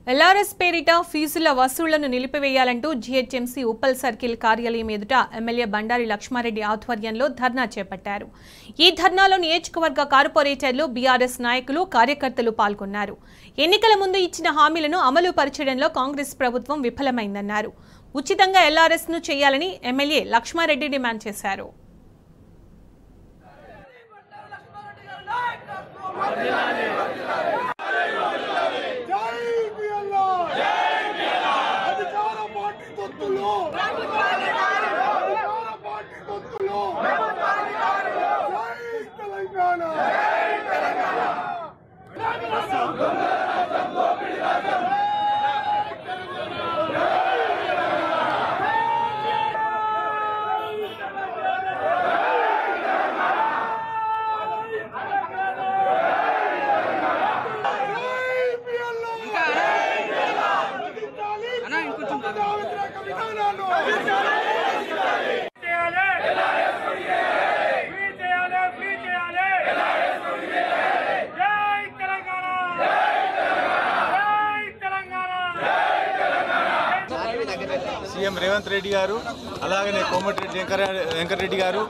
LRS పేరిట ఫీజుల వసూళ్లను నిలిపివేయాలంటూ GHMC Uppal circle కార్యాలయం ఎదుట ఎమ్మెల్యే బండారి లక్ష్మారెడ్డి ఆధ్వర్యంలో ధర్నా చేపట్టారు. ఈ ధర్నాలో నియోజకవర్గ కార్పొరేటర్లు, బీఆర్ఎస్ నాయకులు, కార్యకర్తలు పాల్గొన్నారు. ఎన్నికల ముందు ఇచ్చిన హామీలను అమలు పరచడంలో కాంగ్రెస్ ప్రభుత్వం విఫలమైందన్నారు. ఉచితంగా ఎల్ఆర్ఎస్ ను చేయాలని ఎమ్మెల్యే లక్ష్మారెడ్డి డిమాండ్ చేశారు. సీఎం రేవంత్ రెడ్డి గారు, అలాగనే కోమటిరెడ్డి వెంకటరెడ్డి గారు,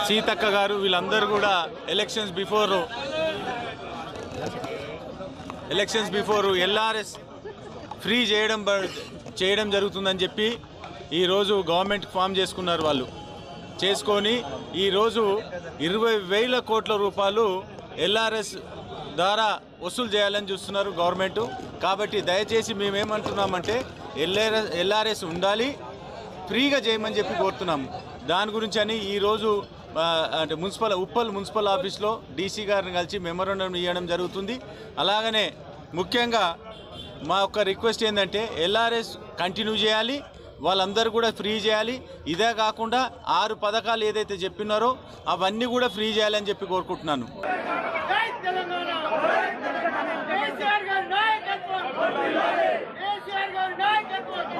సీతక్క గారు వీళ్ళందరూ కూడా ఎలక్షన్స్ బిఫోర్ ఎల్ఆర్ఎస్ ఫ్రీ చేయడం జరుగుతుందని చెప్పి ఈరోజు గవర్నమెంట్ ఫామ్ చేసుకున్నారు. వాళ్ళు చేసుకొని ఈరోజు 20,000 కోట్ల రూపాయలు ఎల్ఆర్ఎస్ ద్వారా వసూలు చేయాలని చూస్తున్నారు గవర్నమెంట్. కాబట్టి దయచేసి మేమేమంటున్నామంటే ఎల్ఆర్ఎస్ ఉండాలి, ఫ్రీగా చేయమని చెప్పి కోరుతున్నాము. దాని గురించి అని ఈరోజు అంటే ఉప్పల్ మున్సిపల్ ఆఫీస్లో డీసీ గారిని కలిసి మెమోరాండం ఇవ్వడం జరుగుతుంది. అలాగనే ముఖ్యంగా మా యొక్క రిక్వెస్ట్ ఏంటంటే ఎల్ఆర్ఎస్ కంటిన్యూ చేయాలి, వాళ్ళందరూ కూడా ఫ్రీ చేయాలి. ఇదే కాకుండా 6 పథకాలు ఏదైతే చెప్పినారో అవన్నీ కూడా ఫ్రీ చేయాలని చెప్పి కోరుకుంటున్నాను. కేసీఆర్ గారి నాయకత్వం